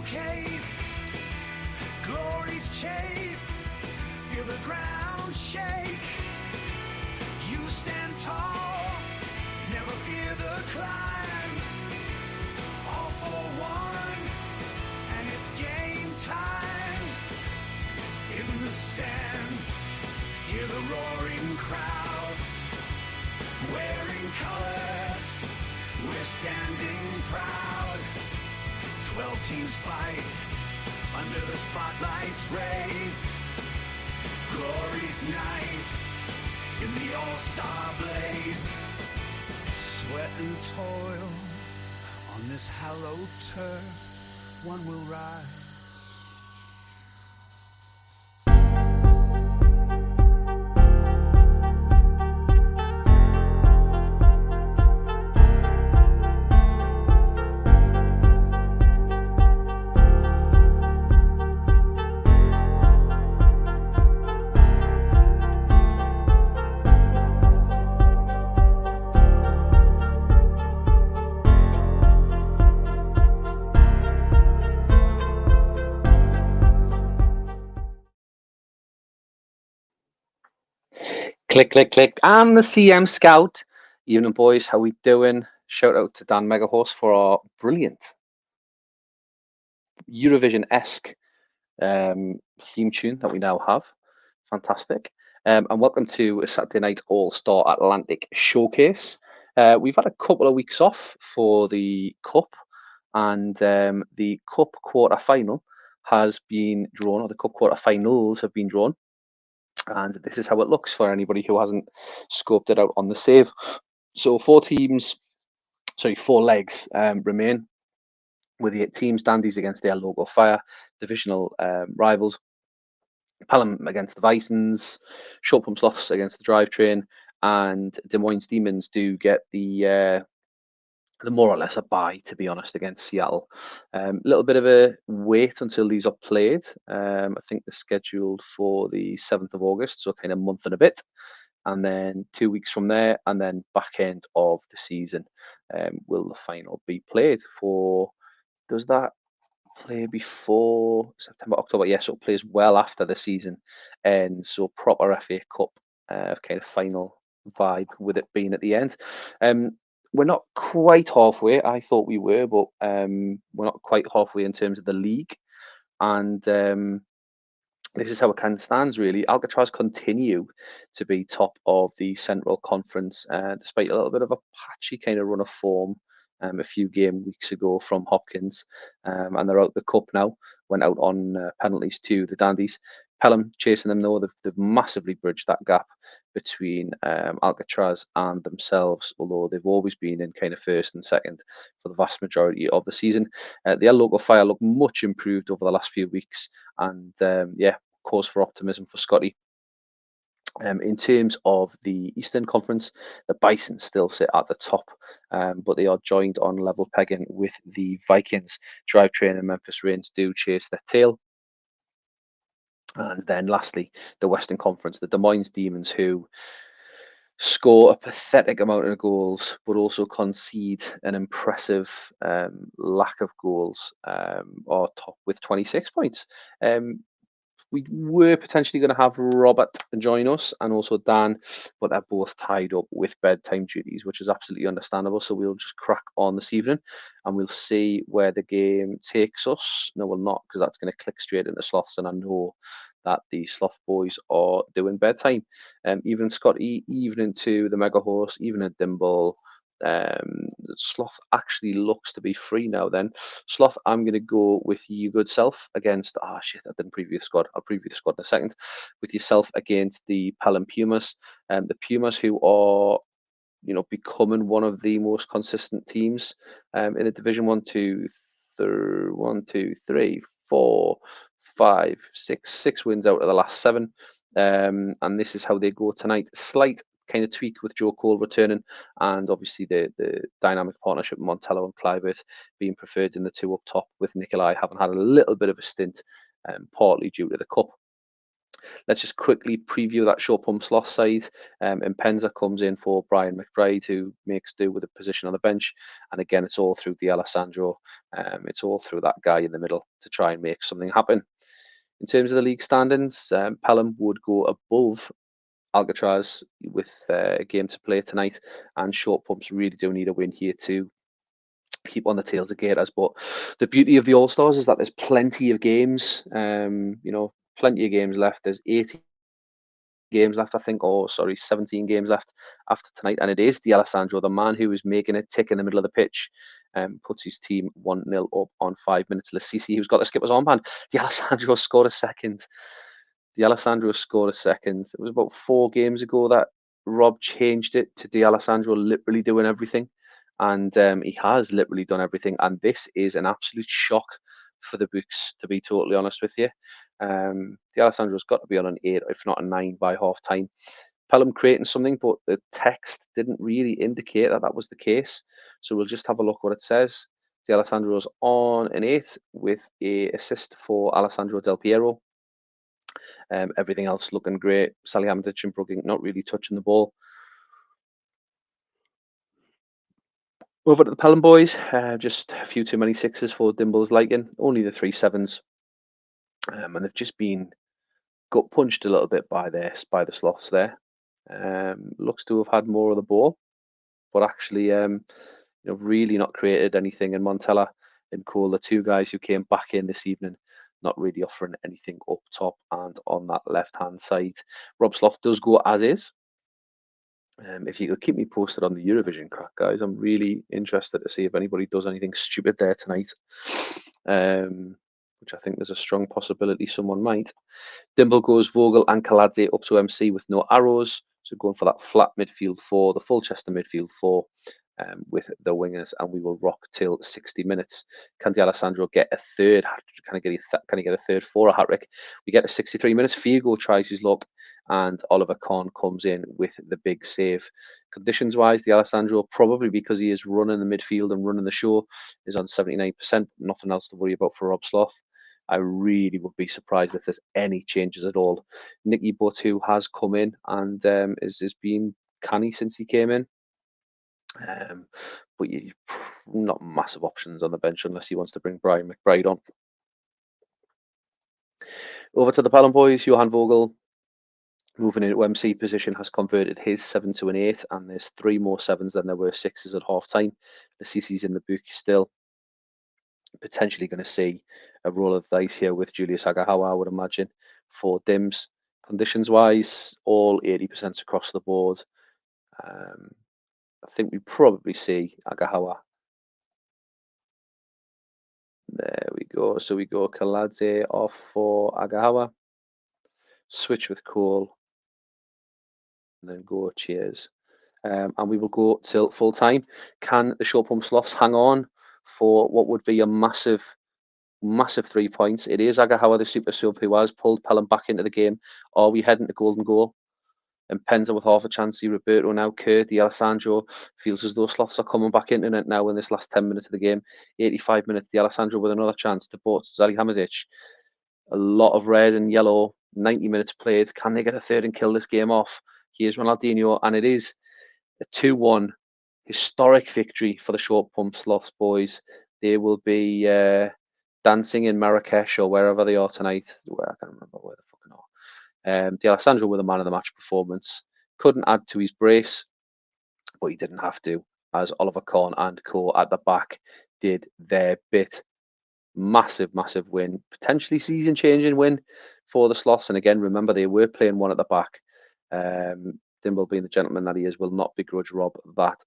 case, glory's chase, feel the ground shake. You stand tall, never fear the climb. All for one, and it's game time. In the stands, hear the roaring crowds, wearing colors, we're standing proud. 12 teams fight under the spotlight's rays. Glory's night in the all-star blaze. Sweat and toil on this hallowed turf, one will rise. Click, click, click. I'm the CM Scout. Evening, boys. How we doing? Shout out to Dan Megahorse for our brilliant Eurovision-esque theme tune that we now have. Fantastic. And welcome to a Saturday Night All-Star Atlantic Showcase. We've had a couple of weeks off for the Cup, and the Cup quarter-final has been drawn, or the Cup quarter-finals have been drawn. And this is how it looks for anybody who hasn't scoped it out on the save. So four legs remain, with the 8 teams: Dandies against their local Fire, divisional rivals, Pelham against the Bisons, Short Pump Sloths against the Drivetrain, and Des Moines Demons do get the more or less a bye, to be honest, against Seattle. A little bit of a wait until these are played. I think they're scheduled for the 7th of August, so kind of a month and a bit. And then 2 weeks from there, and then back end of the season, will the final be played for? Does that play before September, October? Yes, so it plays well after the season, and so proper FA Cup kind of final vibe with it being at the end. We're not quite halfway. I thought we were, but we're not quite halfway in terms of the league. And this is how it kind of stands, really. Alcatraz continue to be top of the Central Conference, despite a little bit of a patchy kind of run of form a few game weeks ago from Hopkins. And they're out the cup now, went out on penalties to the Dandies. Pelham chasing them, though. They've massively bridged that gap between Alcatraz and themselves, although they've always been in kind of first and second for the vast majority of the season. The local Fire look much improved over the last few weeks, and yeah, cause for optimism for Scotty. In terms of the Eastern Conference, the Bison still sit at the top, but they are joined on level pegging with the Vikings. Drivetrain and Memphis Reigns do chase their tail. And then lastly, the Western Conference, the Des Moines Demons, who score a pathetic amount of goals, but also concede an impressive lack of goals, are top with 26 points. We were potentially going to have Robert join us and also Dan, but they're both tied up with bedtime duties, which is absolutely understandable. So we'll just crack on this evening and we'll see where the game takes us. No, we'll not, because that's going to click straight into Sloths, and I know that the Sloth boys are doing bedtime. Evening Scotty, evening to the Mega Horse, evening Dimble. Sloth actually looks to be free now then. Sloth, I'm going to go with you good self against, I didn't preview the squad. I'll preview the squad in a second. With yourself against the Pelham Pumas. The Pumas, who are, becoming one of the most consistent teams in the Division 1, 2, 3, 4, 5, 6 wins out of the last 7. And this is how they go tonight. Slight kind of tweak with Joe Cole returning, and obviously the dynamic partnership with Montello and Clivert being preferred in the 2 up top, with Nikolai having had a little bit of a stint, partly due to the cup. Let's just quickly preview that short pump slot side. And Penza comes in for Brian McBride, who makes do with a position on the bench. And again, it's all through D'Alessandro. It's all through that guy in the middle to try and make something happen. In terms of the league standings, Pelham would go above Alcatraz with a game to play tonight, and short pumps really do need a win here to keep on the tails of Gators. But the beauty of the All Stars is that there's plenty of games. Plenty of games left. There's 18 games left, I think, or sorry, 17 games left after tonight, and it is D'Alessandro, the man who is making it tick in the middle of the pitch. Puts his team 1-0 up on 5 minutes. Lassisi, who's got the skipper's armband. D'Alessandro scored a second. D'Alessandro scored a second. It was about 4 games ago that Rob changed it to D'Alessandro literally doing everything. And he has literally done everything. And this is an absolute shock for the books, to be totally honest with you. D'Alessandro's got to be on an 8, if not a 9 by half time. Pelham creating something, but the text didn't really indicate that that was the case. So we'll just have a look what it says. D'Alessandro's on an 8 with a assist for Alessandro Del Piero. Everything else looking great. Salihamidzic and Brugink not really touching the ball. Over to the Pelham boys, just a few too many 6s for Dimble's liking. Only the 3 7s, and they've just been gut punched a little bit by the sloths there. Looks to have had more of the ball, but actually, really not created anything. And Montella and Cole, the 2 guys who came back in this evening, not really offering anything up top and on that left-hand side. Rob Sloth does go as is. If you could keep me posted on the Eurovision crack, guys, I'm really interested to see if anybody does anything stupid there tonight, which I think there's a strong possibility someone might. Dimble goes Vogel and Kaladze up to MC with no arrows. So going for that flat midfield 4, the full Chester midfield 4 with the wingers, and we will rock till 60 minutes. Can D'Alessandro get a third? Can he get a third for a hat-trick? We get to 63 minutes. Figo tries his luck, and Oliver Kahn comes in with the big save. Conditions-wise, D'Alessandro, probably because he is running the midfield and running the show, is on 79%. Nothing else to worry about for Rob Sloth. I really would be surprised if there's any changes at all. Nicky Butt, who has come in and is been canny since he came in. But you not massive options on the bench unless he wants to bring Brian McBride on. Over to the Pelham boys, Johan Vogel, moving into MC position, has converted his 7 to an 8, and there's 3 more 7s than there were 6s at half time. The CC's in the book still. Potentially going to see a roll of the dice here with Julius Agahawa, I would imagine, for Dims. Conditions wise, all 80% across the board. I think we probably see Agahawa. There we go. So we go Kaladze off for Agahawa. Switch with Cole. And then go Cheers. And we will go till full time. Can the short pump sloths hang on for what would be a massive 3 points? It is Agahawa, the super sub, who has pulled Pelham back into the game. Are we heading to golden goal? And Penza with half a chance. Roberto now. Kurt, D'Alessandro feels as though sloths are coming back into it now in this last 10 minutes of the game. 85 minutes. D'Alessandro with another chance to Bort Salihamidzic. A lot of red and yellow. 90 minutes played. Can they get a third and kill this game off? Here's Ronaldinho, and it is a 2-1 historic victory for the short pump sloths boys. They will be dancing in Marrakesh or wherever they are tonight. I can't remember where the fucking are. D'Alessandro with a man of the match performance. Couldn't add to his brace, but he didn't have to, as Oliver Kahn and co at the back did their bit. Massive win, potentially season changing win for the sloths. And again, remember, they were playing one at the back. Dimble, being the gentleman that he is, will not begrudge Rob that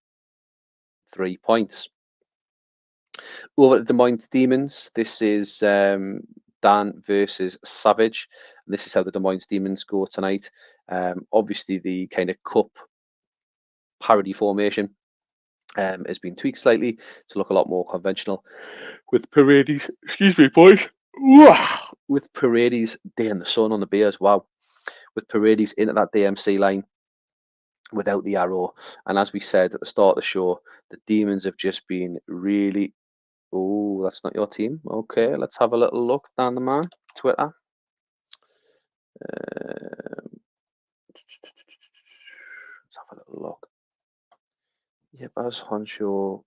3 points. Over at Des Moines Demons, this is Dan versus Savage. And this is how the Des Moines Demons go tonight. Obviously, the kind of cup parody formation has been tweaked slightly to look a lot more conventional. With Paredes, excuse me, boys. With Paredes, day in the sun on the Bears, wow. With Paredes into that DMC line without the arrow. And as we said at the start of the show, the Demons have just been really... Oh, that's not your team. Okay, let's have a little look down the man. Twitter. Let's have a little look. Yepes, Honcho,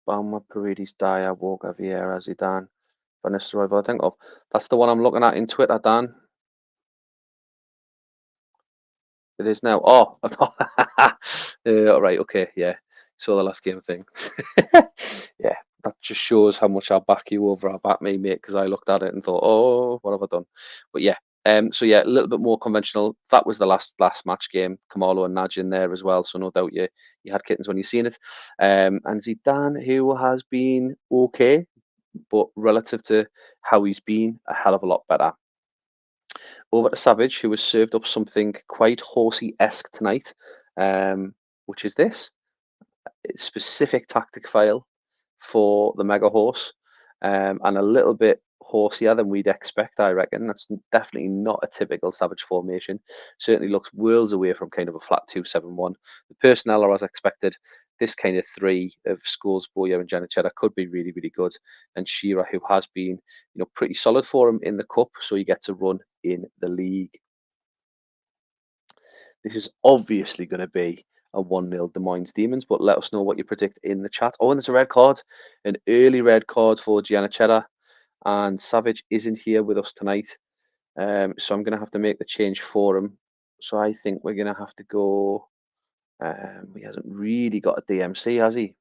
Baumer, Paredes, Dyer, Walker, Vieira, Zidane, Van Nistelrooy, Volatenkov. That's the one I'm looking at in Twitter, Dan. It is now. Oh, right, okay, yeah. Saw the last game thing. Yeah, that just shows how much I back you over I back me, mate, because I looked at it and thought, oh, what have I done? But yeah, so yeah, a little bit more conventional. That was the last match game. Kamalo and Naj in there as well, so no doubt you had kittens when you seen it. And Zidane, who has been okay, but relative to how he's been, a hell of a lot better. Over to Savage, who has served up something quite horsey-esque tonight, which is this specific tactic file for the Mega Horse, and a little bit horsier than we'd expect, I reckon. That's definitely not a typical Savage formation. Certainly looks worlds away from kind of a flat 2-7-1. The personnel are as expected. This kind of three of Scholes, Boyer, and Janachetta could be really, really good. And Shearer, who has been, pretty solid for him in the cup, so he gets a run in the league. This is obviously going to be a 1-0 Des Moines Demons, but let us know what you predict in the chat. Oh, and there's a red card, an early red card for Giannichetta, and Savage isn't here with us tonight, so I'm going to have to make the change for him. So I think we're going to have to go. He hasn't really got a DMC, has he?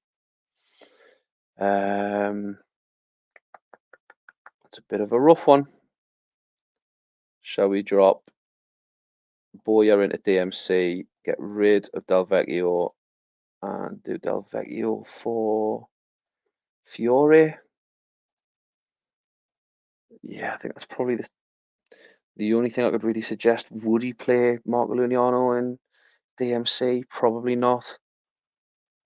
It's a bit of a rough one. Shall we drop Boyer into DMC, get rid of Del Vecchio, and do Del Vecchio for Fiore? Yeah, I think that's probably the only thing I could really suggest. Would he play Marco Lugnano in DMC? Probably not.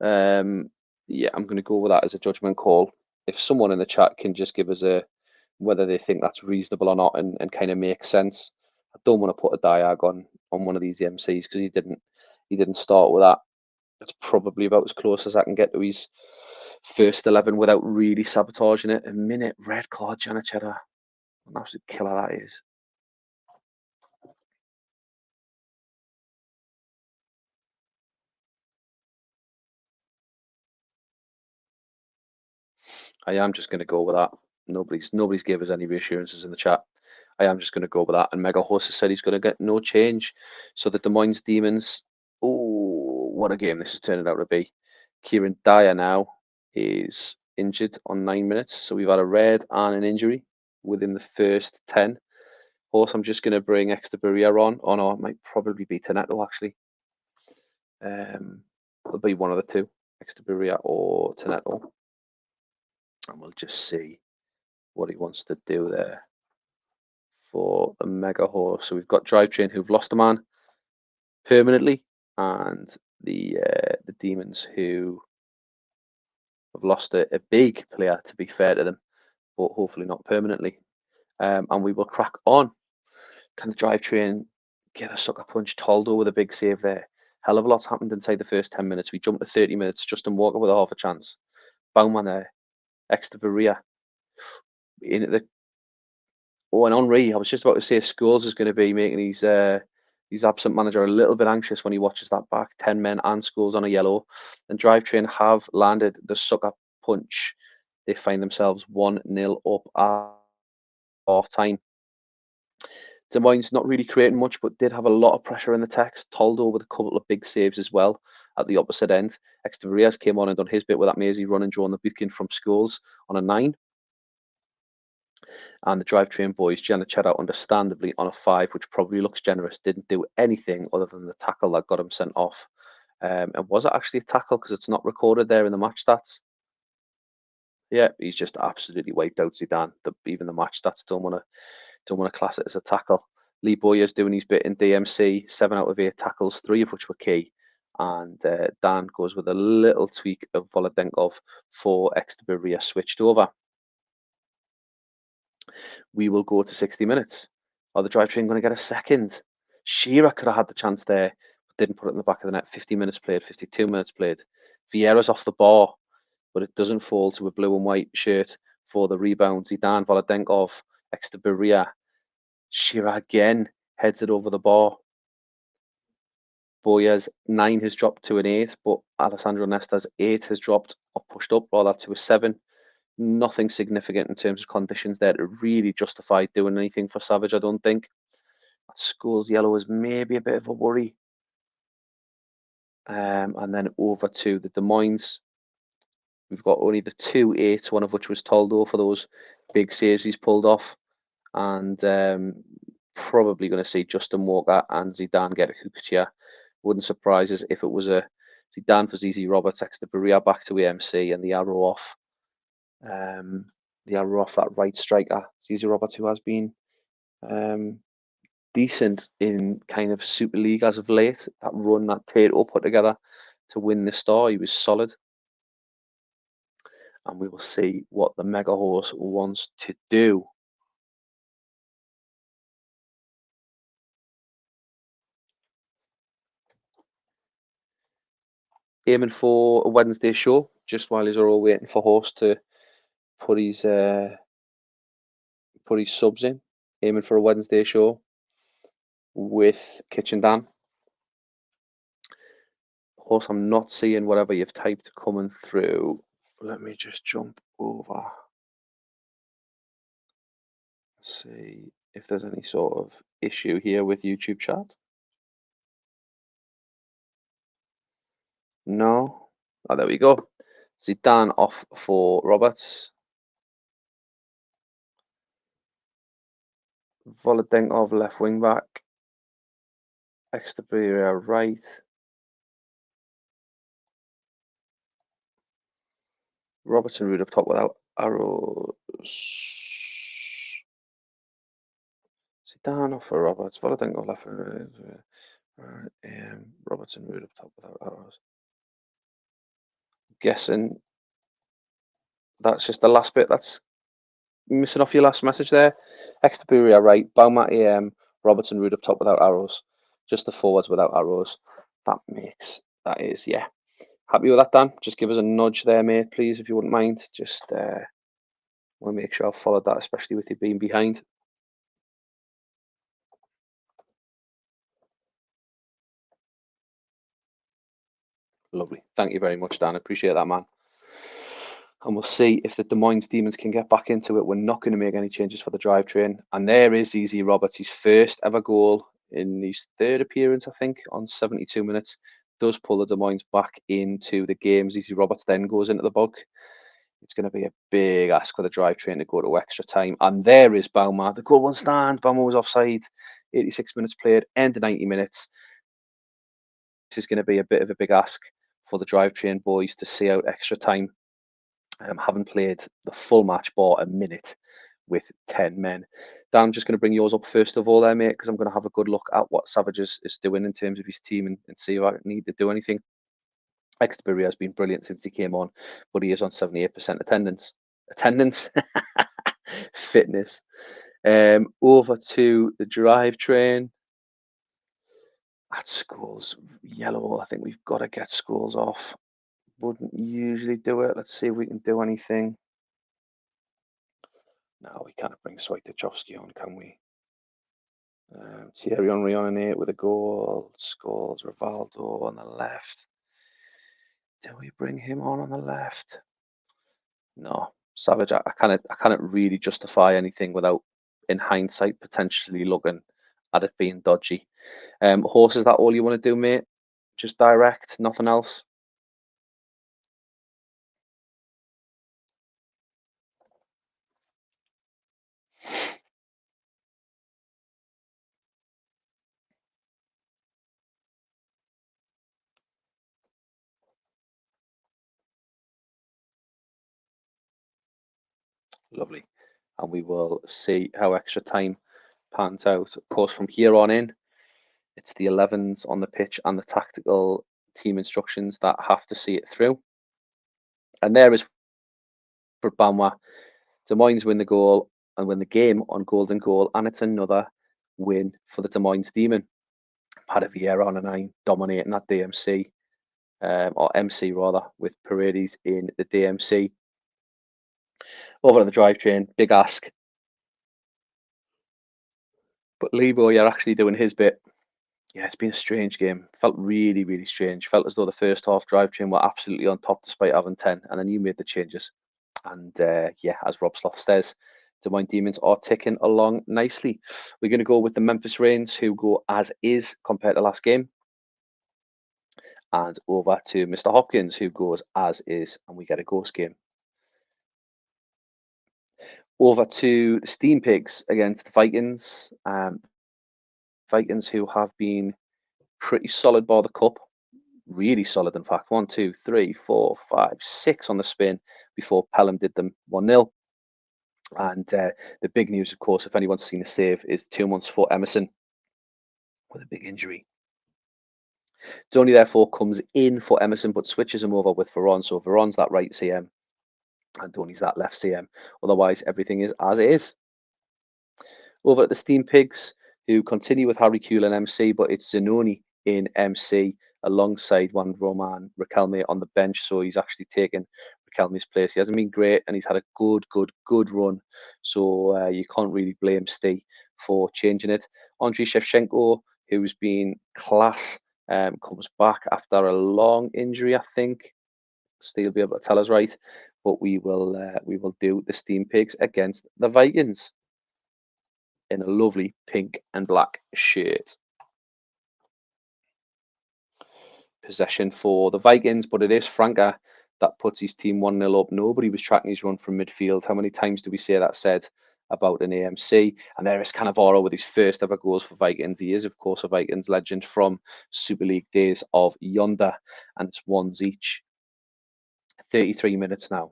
Yeah, I'm going to go with that as a judgment call. If someone in the chat can just give us whether they think that's reasonable or not and kind of makes sense. I don't want to put a diag on one of these MCs because he didn't start with that. That's probably about as close as I can get to his first 11 without really sabotaging it. A minute red card, Janachetta. An absolute killer that is. I am just going to go with that. Nobody's gave us any reassurances in the chat. I am just going to go with that. And Mega Horse has said he's going to get no change. So the Des Moines Demons. Oh, what a game this is turning out to be. Kieran Dyer now is injured on 9 minutes. So we've had a red and an injury within the first 10. Horse, I'm just going to bring Extraburia on. Oh no, it might probably be Teneto actually. It'll be one of the two, Extraburia or Teneto. And we'll just see what he wants to do there for the Mega Horse. So we've got Drivetrain who've lost a man permanently, and the Demons who have lost a big player, to be fair to them, but hopefully not permanently. And we will crack on. Can the Drivetrain get a sucker punch? Toldo with a big save there. Hell of a lot's happened inside the first 10 minutes. We jumped to 30 minutes. Justin Walker with a half a chance. Bauman there. Extraburia in at the. Oh, and Henri, I was just about to say Scholes is going to be making his absent manager a little bit anxious when he watches that back. 10 men and Scholes on a yellow. And Drivetrain have landed the sucker punch. They find themselves 1-0 up at half time. Des Moines not really creating much, but did have a lot of pressure in the text. Toldo with a couple of big saves as well at the opposite end. Extrabrias came on and done his bit with that mazy run and drawn the booking from Scholes on a 9. And the Drivetrain boys, Giannichetta, understandably on a 5, which probably looks generous, didn't do anything other than the tackle that got him sent off. And was it actually a tackle? Because it's not recorded there in the match stats. Yeah, he's just absolutely wiped out Zidane. Even the match stats don't want to class it as a tackle. Lee Boyer's doing his bit in DMC, 7 out of 8 tackles, 3 of which were key. And Dan goes with a little tweak of Voladenkov for Extraburia switched over. We will go to 60 minutes. Are the Drivetrain going to get a second? Shearer could have had the chance there, but didn't put it in the back of the net. 50 minutes played, 52 minutes played. Vieira's off the bar, but it doesn't fall to a blue and white shirt for the rebound. Zidane, Voladenkov, Extraburia. Shearer again, heads it over the bar. Boya's 9 has dropped to an 8, but Alessandro Nesta's 8 has dropped or pushed up rather to a 7. Nothing significant in terms of conditions there to really justify doing anything for Savage, I don't think. School's yellow is maybe a bit of a worry. And then over to the Des Moines. We've got only the 2 8s, one of which was Toldo for those big saves he's pulled off. And probably going to see Justin Walker and Zidane get hooked here. Wouldn't surprise us if it was a Zidane for ZZ Roberts, Exeter Berea back to AMC, and the arrow off that right striker, ZZ Roberts, who has been decent in kind of Super League as of late. That run that Tato put together to win the Star, he was solid. And we will see what the Mega Horse wants to do. Aiming for a Wednesday show, just while he's all waiting for Horse to put his subs in. Aiming for a Wednesday show with Kitchen Dan. Horse, I'm not seeing whatever you've typed coming through. Let me just jump over. See if there's any sort of issue here with YouTube chat. No. Oh, there we go. Zidane off for Roberts. Volodenkov left wing back. Exeter Berea right. Robertson Root up top without arrows. Zidane off for Roberts. Volodenkov left for Robertson Root up top without arrows. Guessing that's just the last bit that's missing off your last message there. Exeter Berea right. Baumat AM. Robertson Root up top without arrows. Just the forwards without arrows. That is, yeah. Happy with that, Dan? Just give us a nudge there, mate, please, if you wouldn't mind. Just want to make sure I've followed that, especially with you being behind. Lovely. Thank you very much, Dan. I appreciate that, man. And we'll see if the Des Moines Demons can get back into it. We're not going to make any changes for the drivetrain. And there is ZZ Roberts, his first ever goal in his third appearance, I think, on 72 minutes. Does pull the Des Moines back into the game. ZZ Roberts then goes into the bug. It's going to be a big ask for the drivetrain to go to extra time. And there is Bauma. The goal won't stand. Bauma was offside. 86 minutes played, end of 90 minutes. This is going to be a bit of a big ask for the drivetrain boys to see out extra time. Haven't played the full match, bought a minute with 10 men. Dan, I'm just going to bring yours up first of all there, mate, because I'm going to have a good look at what Savage is doing in terms of his team and see if I need to do anything. Exeter Berea has been brilliant since he came on, but he is on 78% attendance. Fitness. Over to the drivetrain. At Schools, yellow. I think we've got to get Schools off. Wouldn't usually do it. Let's see if we can do anything. No, we can't bring Swajtechovsky on, can we? Thierry Henry on an 8 with a goal. Scholes, Rivaldo on the left. Do we bring him on the left? No, Savage. I cannot really justify anything without, in hindsight, potentially looking at it being dodgy. Horse, is that all you want to do, mate? Just direct, nothing else. Lovely. And we will see how extra time pans out. Of course, from here on in, it's the 11s on the pitch and the tactical team instructions that have to see it through. And there is for Bamwa. Des Moines win the goal and win the game on golden goal. And it's another win for the Des Moines Demon. Paddy Vieira on a 9, dominating that DMC, or MC rather, with Paredes in the DMC. Over to the drivetrain, big ask. But Lebo, you're actually doing his bit. Yeah, it's been a strange game. Felt really, really strange. Felt as though the first half drivetrain were absolutely on top despite having 10, and then you made the changes. And yeah, as Rob Sloth says, Des Moines Demons are ticking along nicely. We're going to go with the Memphis Reigns, who go as is compared to last game, and over to Mr. Hopkins, who goes as is, and we get a ghost game. Over to the Steam Pigs against the Vikings. Vikings, who have been pretty solid by the cup, really solid, in fact. 1, 2, 3, 4, 5, 6 on the spin before Pelham did them 1-0. And the big news, of course, if anyone's seen a save, is 2 months for Emerson with a big injury. Donny therefore comes in for Emerson, but switches him over with Veron. So Veron's that right CM, and Donny's that left CM. Otherwise, everything is as it is. Over at the Steam Pigs, who continue with Harry Kuehl and MC, but it's Zanoni in MC alongside one Roman Riquelme on the bench. So he's actually taken Riquelme's place. He hasn't been great, and he's had a good run. So you can't really blame Steve for changing it. Andriy Shevchenko, who's been class, comes back after a long injury, I think. Steve will be able to tell us right, but we will do the Steam Pigs against the Vikings in a lovely pink and black shirt. Possession for the Vikings, but it is Franca that puts his team 1-0 up. Nobody was tracking his run from midfield. How many times do we say that said about an AMC? And there is Cannavaro with his first ever goals for Vikings. He is, of course, a Vikings legend from Super League days of yonder, and it's ones each. 33 minutes now.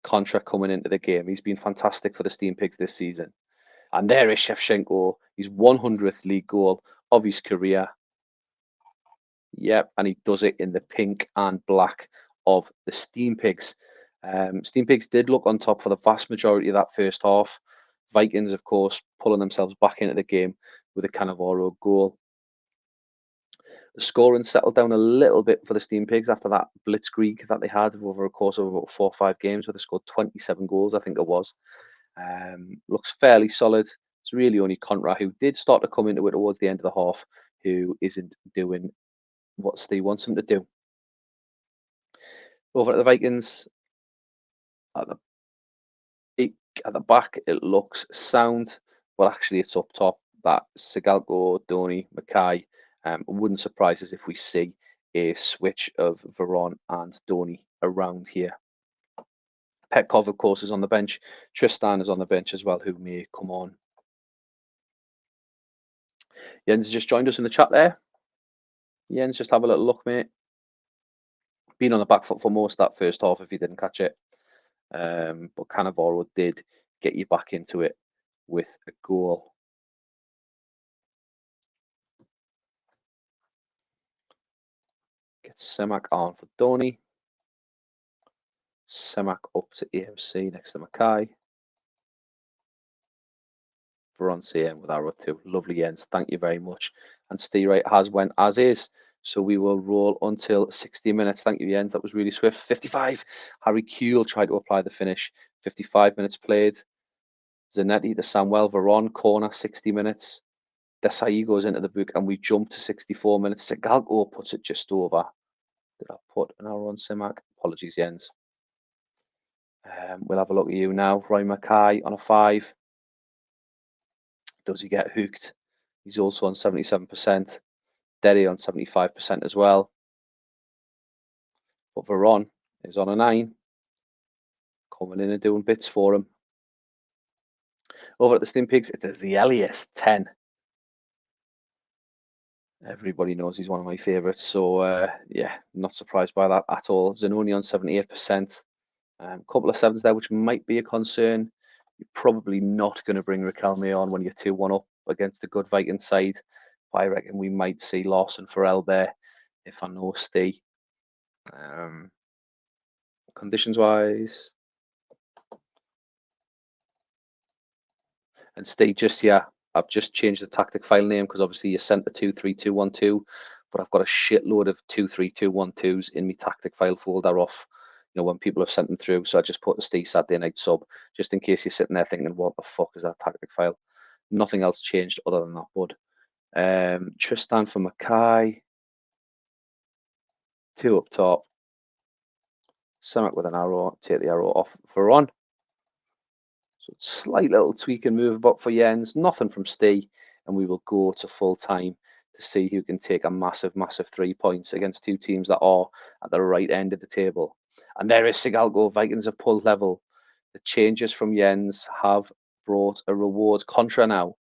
Contract coming into the game. He's been fantastic for the Steam Pigs this season. And there is Shevchenko, his 100th league goal of his career. Yep, and he does it in the pink and black of the Steam Pigs. Steam Pigs did look on top for the vast majority of that first half. Vikings, of course, pulling themselves back into the game with a Cannavaro goal. The scoring settled down a little bit for the Steam Pigs after that blitzkrieg that they had over a course of about 4 or 5 games, where they scored 27 goals, I think it was. Looks fairly solid. It's really only Conra who did start to come into it towards the end of the half, who isn't doing what Steve wants him to do. Over at the Vikings, at the back, it looks sound, but actually it's up top. That Sigalko, Donny, Mackay. Wouldn't surprise us if we see a switch of Veron and Donny around here. Petkov, of course, is on the bench. Tristan is on the bench as well, who may come on. Jens just joined us in the chat there. Jens, just have a little look, mate. Been on the back foot for most of that first half if you didn't catch it. But Cannavaro did get you back into it with a goal. Get Semak on for Donny. Semak up to AMC next to Mackay. Veron CM with arrow 2. Lovely ends. Thank you very much. And Steve Wright has went as is. So we will roll until 60 minutes. Thank you, Jens. That was really swift. 55. Harry Kuehl tried to apply the finish. 55 minutes played. Zanetti to Samuel. Veron, corner, 60 minutes. Desai goes into the book and we jump to 64 minutes. Sigalko puts it just over. Did I put an arrow on Simak? Apologies, Jens. We'll have a look at you now. Roy Mackay on a 5. Does he get hooked? He's also on 77%. Derry on 75% as well. But Veron is on a 9. Coming in and doing bits for him. Over at the Steam Pigs, it's the Elias 10. Everybody knows he's one of my favourites. So, yeah, not surprised by that at all. Zanoni on 78%. Couple of 7s there, which might be a concern. You're probably not going to bring Riquelme on when you're 2-1 up against a good Viking side. But I reckon we might see Lawson for there if I know Steve. Conditions-wise. And Steve, just here, I've just changed the tactic file name because obviously you sent the 23212, but I've got a shitload of 23212s in my tactic file folder off when people have sent them through. So I just put the Steve Saturday night sub, just in case you're sitting there thinking, what the fuck is that tactic file? Nothing else changed other than that, bud. Tristan for Mackay. 2 up top. Samak with an arrow. Take the arrow off for Ron. So slight little tweak and move about for Jens. Nothing from Steve. And we will go to full time to see who can take a massive, massive 3 points against two teams that are at the right end of the table. And there is Sigalgo. Vikings have pulled level. The changes from Jens have brought a reward. Contra now,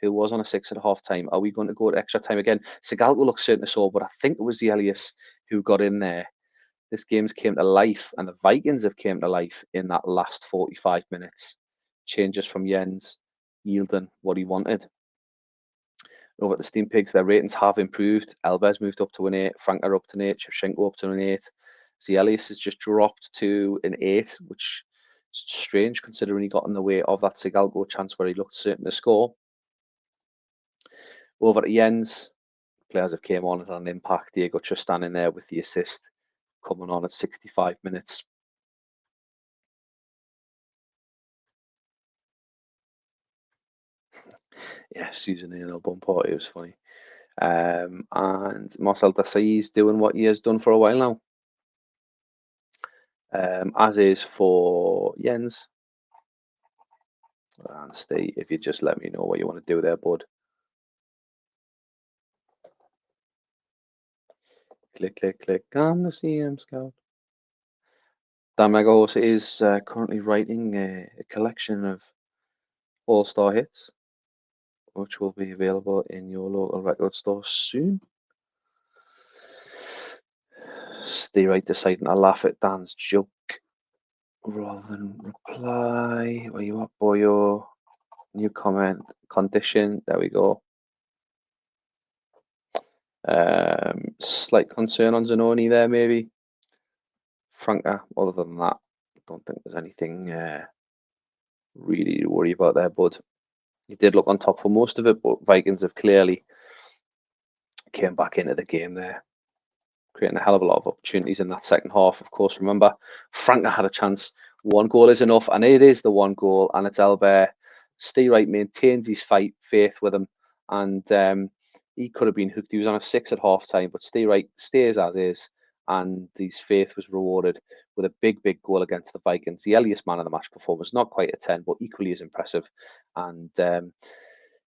who was on a 6 at half time. Are we going to go to extra time again? Sigalgo looks certain to score, but I think it was the Elias who got in there. This game's came to life, and the Vikings have came to life in that last 45 minutes. Changes from Jens yielding what he wanted. Over at the Steam Pigs, their ratings have improved. Elbez moved up to an 8, Franker up to an 8, Shevchenko up to an 8. Zielius has just dropped to an 8, which is strange considering he got in the way of that Sigalgo chance where he looked certain to score. Over at Jens, players have came on at an impact. Diego Tristan in there with the assist, coming on at 65 minutes. Yeah, Susan in a bum party, it was funny. And Marcel Desailly is doing what he has done for a while now. As is for Jens. And Steve, if you just let me know what you want to do there, bud. Click, click, click on the CM Scout. Dan Megahorse is currently writing a collection of all-star hits, which will be available in your local record store soon. Stay right deciding to laugh at Dan's joke rather than reply. Where you at, boyo? New comment, condition. There we go. Slight concern on Zanoni there, maybe. Franca, other than that, I don't think there's anything really to worry about there, bud. He did look on top for most of it, but Vikings have clearly came back into the game there, creating a hell of a lot of opportunities in that second half. Of course, remember, Franca had a chance. One goal is enough, and it is the one goal, and it's Albert. Steve Wright maintains his faith with him, and he could have been hooked. He was on a 6 at half time, but Steve Wright stays as is, and his faith was rewarded with a big, big goal against the Vikings. The earliest man of the match performance, not quite a 10, but equally as impressive. And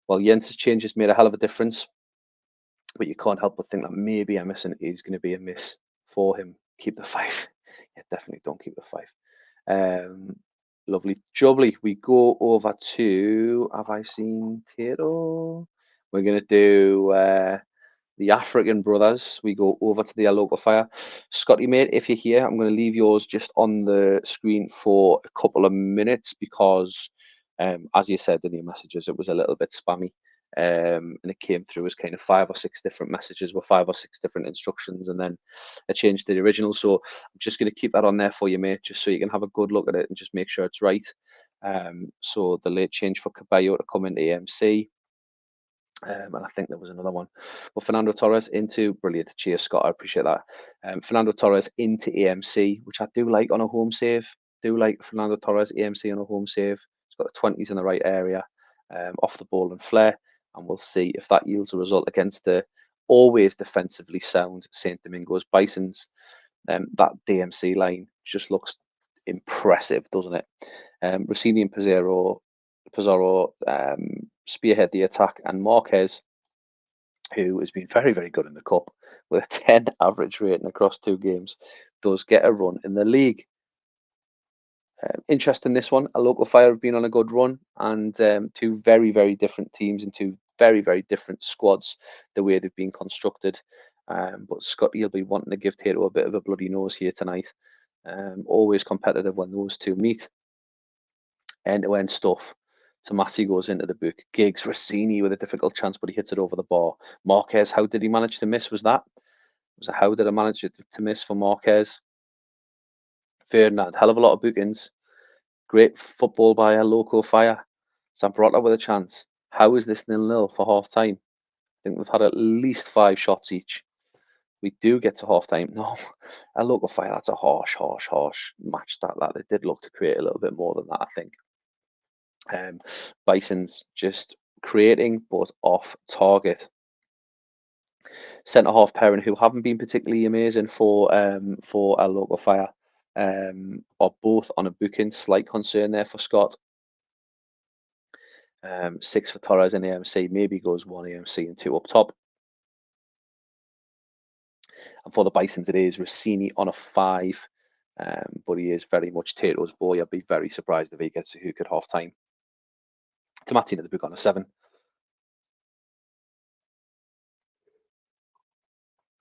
well, Jens' changes made a hell of a difference, but you can't help but think that maybe Emerson is going to be a miss for him. Keep the 5. Yeah, definitely don't keep the 5. Lovely, jubbly. We go over to, have I seen Tato? We're going to do the African brothers. We go over to the local fire. Scotty, mate, if you're here, I'm going to leave yours just on the screen for a couple of minutes because, as you said in your messages, it was a little bit spammy. And it came through as kind of 5 or 6 different messages with 5 or 6 different instructions, and then I changed the original. So I'm just going to keep that on there for you, mate, just so you can have a good look at it and just make sure it's right. So the late change for Caballo to come into AMC. And I think there was another one. But Fernando Torres into, brilliant. Cheers, Scott. I appreciate that. Fernando Torres into AMC, which I do like on a home save. Do like Fernando Torres AMC on a home save. He's got the 20s in the right area, off the ball and flair. And we'll see if that yields a result against the always defensively sound St. Domingo's Bisons. That DMC line just looks impressive, doesn't it? Rossini and Pizarro spearhead the attack, and Marquez, who has been very, very good in the cup with a 10 average rating across 2 games, does get a run in the league. Interesting, this one. A local fire have been on a good run, and 2 very, very different teams and 2 very, very different squads, the way they've been constructed. But Scotty will be wanting to give Tato a bit of a bloody nose here tonight. Always competitive when those 2 meet. End-to-end stuff. Tomasi goes into the book. Giggs, Rossini with a difficult chance, but he hits it over the bar. Marquez, how did he manage to miss? How did I manage to miss for Marquez? Ferdinand, hell of a lot of bookings. Great football by a local fire. Zambrota with a chance. How is this 0-0 for half time? I think we've had at least 5 shots each. We do get to half time. No, a local fire, that's a harsh match that they did look to create a little bit more than that, I think. Bison's just creating but off target. Centre half pairing who haven't been particularly amazing for a local fire are both on a booking. Slight concern there for Scott. 6 for Torres in AMC, maybe goes 1 AMC and 2 up top. And for the Bisons, it is Rossini on a 5, but he is very much Tato's boy. I'd be very surprised if he gets a hook at half time. Tomatin at the book on a 7.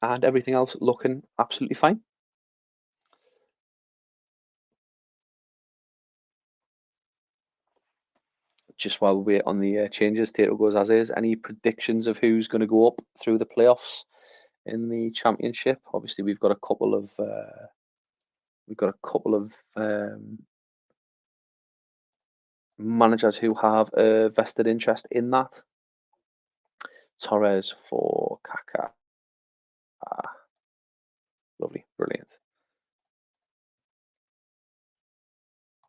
And everything else looking absolutely fine. Just while we wait on the changes, Tato goes as is. Any predictions of who's going to go up through the playoffs in the championship? Obviously, we've got a couple of managers who have a vested interest in that. Torres for Kaká. Lovely, brilliant.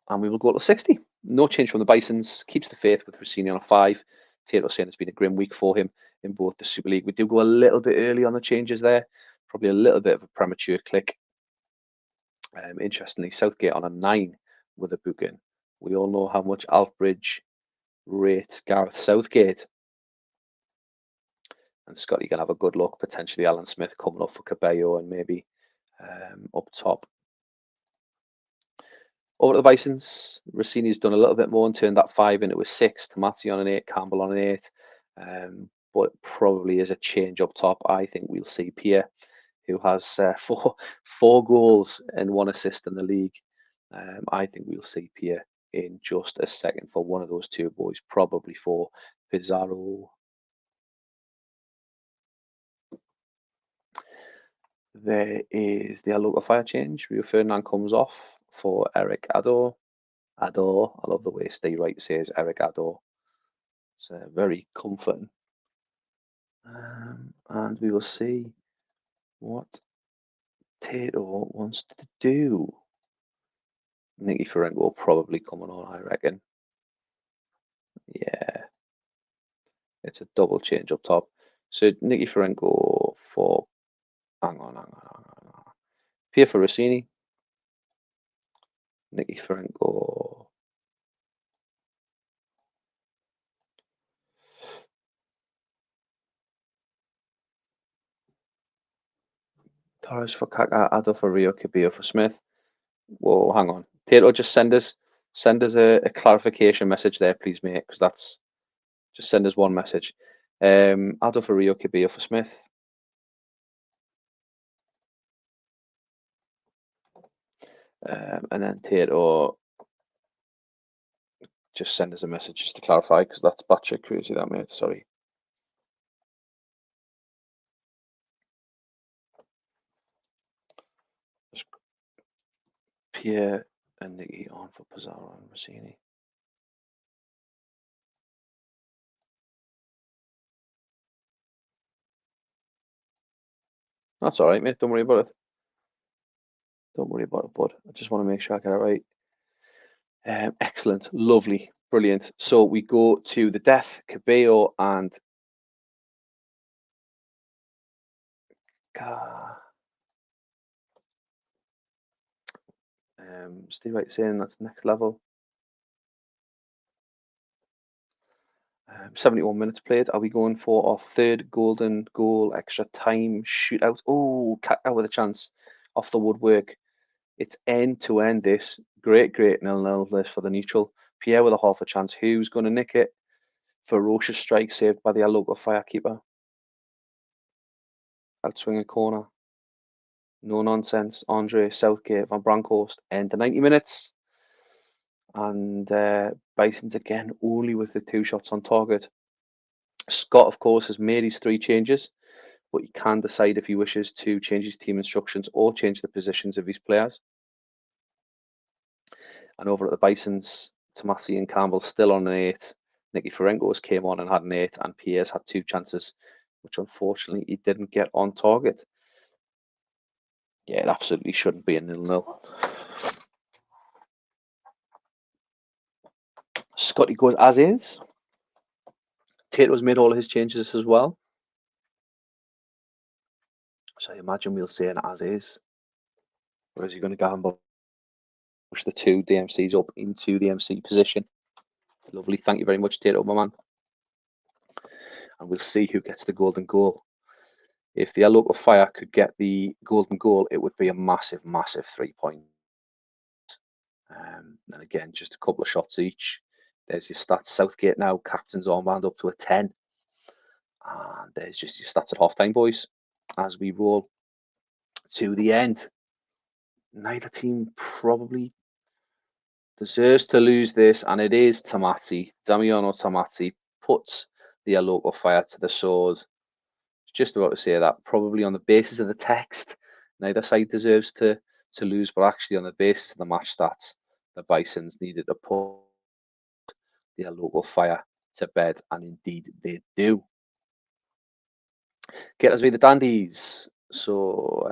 And we will go to 60. No change from the Bisons. Keeps the faith with Rossini on a 5. Tato saying it's been a grim week for him in both the Super League. We do go a little bit early on the changes there. Probably a little bit of a premature click. Interestingly, Southgate on a 9 with a booking. We all know how much Alfbridge rates Gareth Southgate. And Scotty can have a good look. Potentially Alan Smith coming up for Cabello and maybe up top. Over to the Bisons, Rossini's done a little bit more and turned that 5 into a 6. Tomati on an 8, Campbell on an 8. But probably is a change up top. I think we'll see Pierre, who has four goals and 1 assist in the league. I think we'll see Pierre in just a second for one of those 2 boys, probably for Pizarro. There is the local fire change. Rio Ferdinand comes off for Eric Ador. Ador, I love the way Steve Wright says Eric Ador. It's very comforting. And we will see what Tato wants to do. Nicky Ferengo probably coming on, I reckon. Yeah. It's a double change up top. So Nicky Ferengo for... Hang on. Pierre for Rossini. Nicky Ferengo. Torres for Kaká, Ado for Rio, Cabello for Smith. Whoa, hang on. Tato, just send us a clarification message there, please, mate, because that's... Just send us one message. Ado for Rio, Cabello for Smith. And then Tato, just send us a message just to clarify, because that's batshit crazy, that, mate. Sorry. Pierre and Nicky on for Pizarro and Rossini. That's all right, mate. Don't worry about it. Don't worry about it, bud. I just want to make sure I get it right. Excellent. Lovely. Brilliant. So we go to the death, Cabello and Steve Wright saying that's next level. 71 minutes played. Are we going for our 3rd golden goal extra time shootout? Oh, Kaká with a chance off the woodwork. It's end to end this. Great 0-0 list for the neutral. Pierre with a half a chance. Who's going to nick it? Ferocious strike saved by the local firekeeper. Outswing a corner. No nonsense. Andre Southgate Van Bronckhorst. End to 90 minutes. And Bison's again only with the 2 shots on target. Scott, of course, has made his 3 changes, but he can decide if he wishes to change his team instructions or change the positions of his players. And over at the Bisons, Tomasi and Campbell still on an 8. Nicky Ferengo's came on and had an 8, and Pierre's had 2 chances, which unfortunately he didn't get on target. Yeah, it absolutely shouldn't be a 0-0. Scotty goes as is. Tato's made all of his changes as well. So I imagine we'll see an as is. Or is he going to gamble? Push the two DMCs up into the MC position. Lovely. Thank you very much, Tato, my man. And we'll see who gets the golden goal. If the local fire could get the golden goal, it would be a massive, massive 3 points. And again, just a couple of shots each. There's your stats. Southgate now, captain's armband up to a 10. And there's just your stats at half time, boys, as we roll to the end. Neither team probably deserves to lose this, and it is Tamati. Damiano Tamati puts the local fire to the sword. Just about to say that, probably on the basis of the text, neither side deserves to lose, but actually on the basis of the match stats, the Bisons needed to put their local fire to bed, and indeed they do. Get us with the Dandies. So,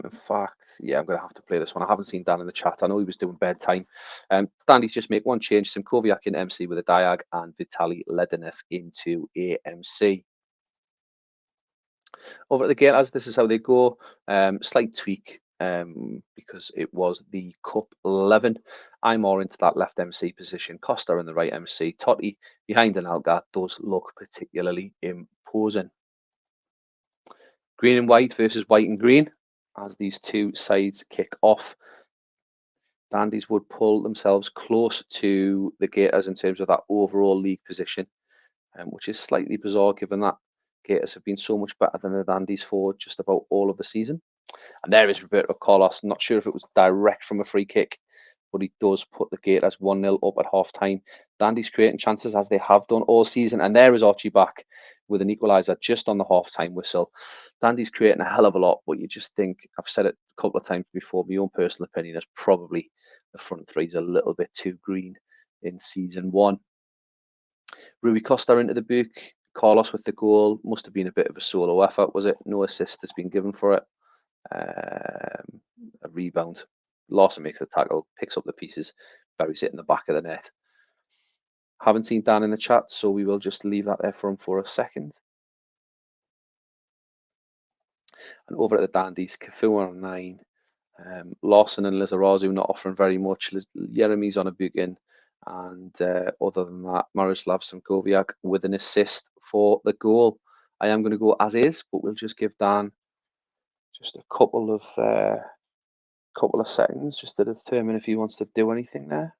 in fact, yeah, I'm going to have to play this one. I haven't seen Dan in the chat. I know he was doing bedtime. Dandies just make one change. Simkoviak in MC with a Diag and Vitaly Ledenev into AMC. Over at the gate, as this is how they go. Slight tweak because it was the Cup 11. I'm more into that left MC position. Costa in the right MC. Totti behind an Algar does look particularly imposing. Green and white versus white and green as these two sides kick off. Dandies would pull themselves close to the Gators in terms of that overall league position, which is slightly bizarre given that Gators have been so much better than the Dandies for just about all of the season. And there is Roberto Carlos. Not sure if it was direct from a free kick, but he does put the Gators 1-0 up at half time. Dandies creating chances as they have done all season. And there is Archie back with an equaliser just on the half time whistle. Dandies creating a hell of a lot, but you just think, I've said it a couple of times before, my own personal opinion is probably the front three's a little bit too green in season one. Rui Costa into the book. Carlos with the goal. Must have been a bit of a solo effort, was it? No assist has been given for it. A rebound. Lawson makes the tackle, picks up the pieces, buries it in the back of the net. Haven't seen Dan in the chat, so we will just leave that there for him for a second. And over at the Dandies, Cafu on 9. Lawson and Lizarazu not offering very much. Jeremy's on a booking. And other than that, Miroslav Simkoviak with an assist for the goal. I am going to go as is, but we'll just give Dan just a couple of seconds just to determine if he wants to do anything there.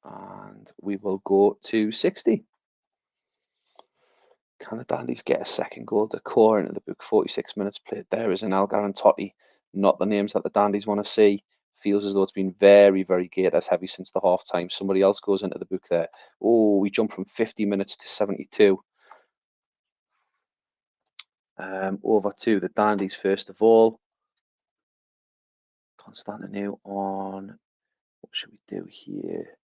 And we will go to 60. Can the Dandies get a second goal to core into the book? 46 minutes played. There is an Algar and Totti, not the names that the Dandies want to see. Feels as though it's been very, very Gators heavy since the half time. Somebody else goes into the book there. Oh, we jump from 50 minutes to 72. Over to the Dandies first of all. Constantinu on. What should we do here?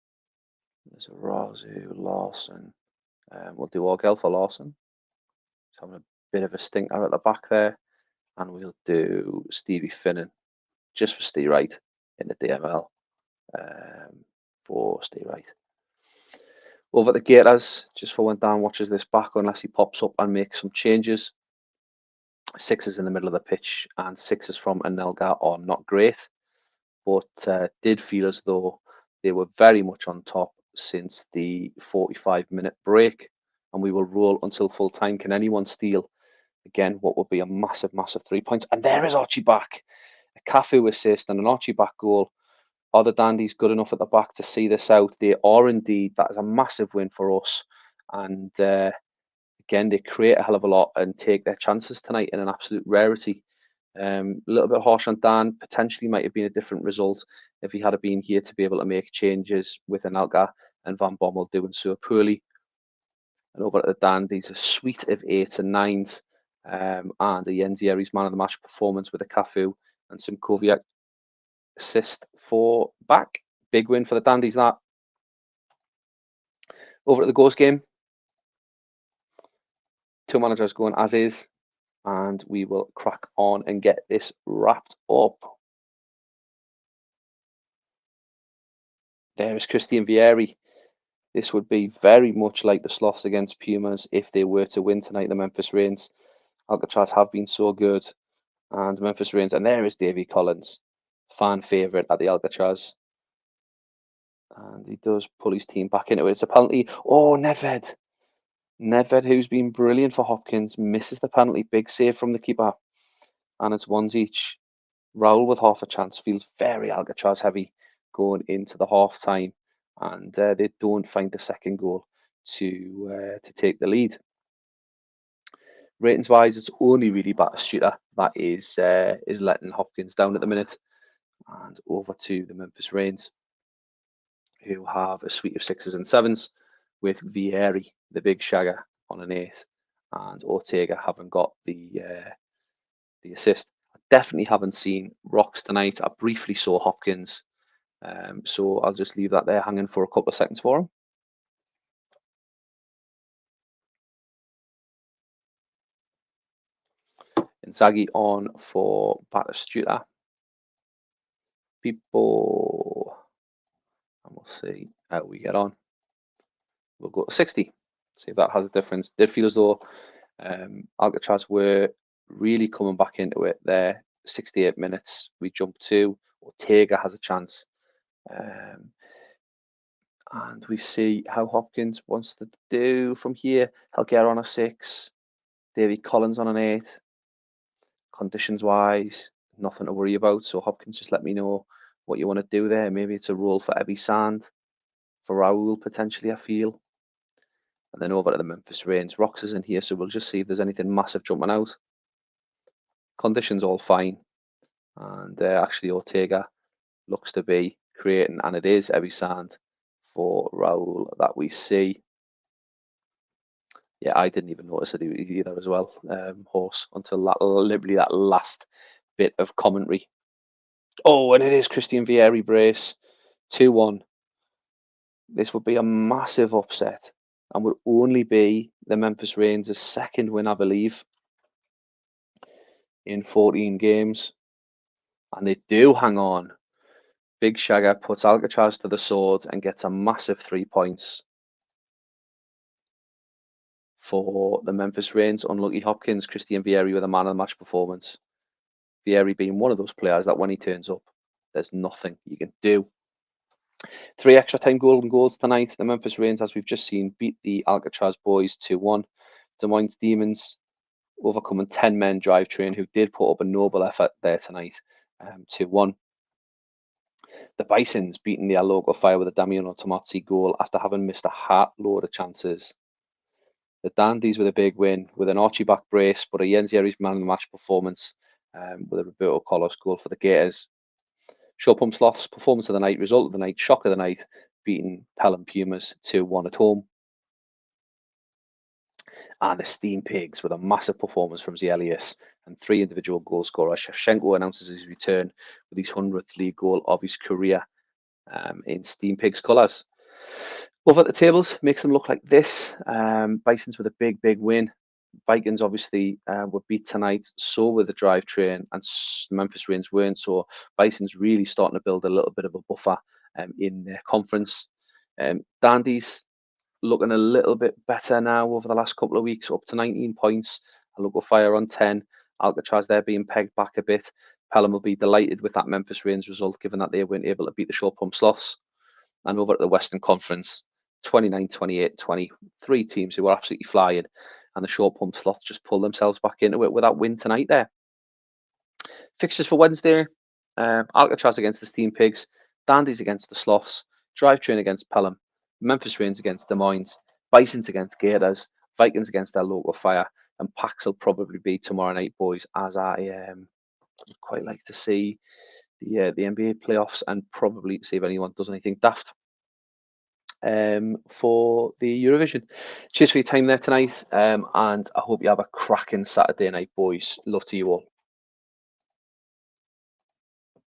There's a Razu, Lawson. We'll do Orgel for Lawson. He's having a bit of a stinker at the back there. And we'll do Stevie Finnan just for Steve Wright in the DML for Steve Wright. Over at the Gators, just for when Dan watches this back, unless he pops up and makes some changes. Sixes in the middle of the pitch and sixes from Anelga are not great, but did feel as though they were very much on top since the 45-minute break, and we will roll until full time. Can anyone steal again what would be a massive, massive 3 points? And there is Archie back, a Cafu assist and an Archie back goal. Are the Dandies good enough at the back to see this out? They are indeed. That is a massive win for us, and again, they create a hell of a lot and take their chances tonight in an absolute rarity. A little bit harsh on Dan. Potentially might have been a different result if he had been here to be able to make changes with Anelka and Van Bommel doing so poorly. And over at the Dandies, a suite of 8s and 9s and a Yenzieri's man of the match performance with a Cafu and some Koviak assist for back. Big win for the Dandies, that. Over at the Ghost game, two managers going as is, and we will crack on and get this wrapped up. There is Christian Vieri. This would be very much like the Sloths against Pumas if they were to win tonight, the Memphis Rains. Alcatraz have been so good, and Memphis Rains, and there is Davy Collins, fan favourite at the Alcatraz. And he does pull his team back into it. It's a penalty. Oh, Nedved. Nedved, who's been brilliant for Hopkins, misses the penalty. Big save from the keeper. And it's ones each. Raul with half a chance feels very Alcatraz heavy going into the half time. And they don't find the second goal to take the lead. Ratings wise, it's only really Batistuta that is letting Hopkins down at the minute. And over to the Memphis Rains, who have a suite of 6s and 7s, with Vieri, the big shagger, on an 8, and Ortega having got the assist. I definitely haven't seen Rocks tonight. I briefly saw Hopkins, so I'll just leave that there hanging for a couple of seconds for him. Inzaghi on for Batistuta. People, and we'll see how we get on. We'll go to 60, see if that has a difference. Did feel as though Alcatraz were really coming back into it there. 68 minutes, we jump to Ortega has a chance. And we see how Hopkins wants to do from here. Helguera on a 6, Davy Collins on an 8. Conditions wise, nothing to worry about. So Hopkins, just let me know what you want to do there. Maybe it's a roll for Ebby Sand, for Raul potentially, I feel. And then over to the Memphis Rains. Rocks is in here, so we'll just see if there's anything massive jumping out. Conditions all fine. And actually Ortega looks to be creating, and it is Ebby Sand for Raul that we see. Yeah, I didn't even notice it either as well, Horse, until literally that last bit of commentary. Oh, and it is Christian Vieri brace, 2-1. This would be a massive upset and would only be the Memphis Rains' second win, I believe, in 14 games. And they do hang on. Big Shagger puts Alcatraz to the sword and gets a massive 3 points for the Memphis Rains. Unlucky Hopkins, Christian Vieri with a man of the match performance. Vieri being one of those players that when he turns up, there's nothing you can do. 3 extra time golden goals tonight. The Memphis Rains, as we've just seen, beat the Alcatraz boys 2-1. Des Moines Demons overcoming 10-men drivetrain, who did put up a noble effort there tonight, 2-1. The Bisons beating the local Fire with a Damiano Tomazzi goal after having missed a heart load of chances. The Dandies with a big win with an Archie back brace, but a Jens Yerry's man of the match performance with a Roberto Carlos goal for the Gators. Showpump Sloths performance of the night, result of the night, shock of the night, beating Pelham Pumas 2-1 at home. And the Steam Pigs with a massive performance from Zielius and 3 individual goal scorers. Shevchenko announces his return with his 100th league goal of his career in Steam Pigs colours. Over at the tables, makes them look like this. Bisons with a big win. Vikings obviously were beat tonight, so were the drivetrain, and Memphis Rains weren't. So Bison's really starting to build a little bit of a buffer in their conference. Dandies looking a little bit better now over the last couple of weeks, up to 19 points. A local Fire on 10. Alcatraz there being pegged back a bit. Pelham will be delighted with that Memphis Rains result, given that they weren't able to beat the Showpump Sloths. And over at the Western Conference, 29, 28, 20, 3 teams who were absolutely flying, and the Showpump Sloths just pulled themselves back into it with that win tonight there. Fixtures for Wednesday, Alcatraz against the Steam Pigs, Dandies against the Sloths, Drivetrain against Pelham, Memphis Rains against Des Moines, Bisons against Gators, Vikings against their local Fire, and Pax will probably be tomorrow night, boys, as I would quite like to see the NBA playoffs and probably see if anyone does anything daft for the Eurovision. Cheers for your time there tonight, and I hope you have a cracking Saturday night, boys. Love to you all.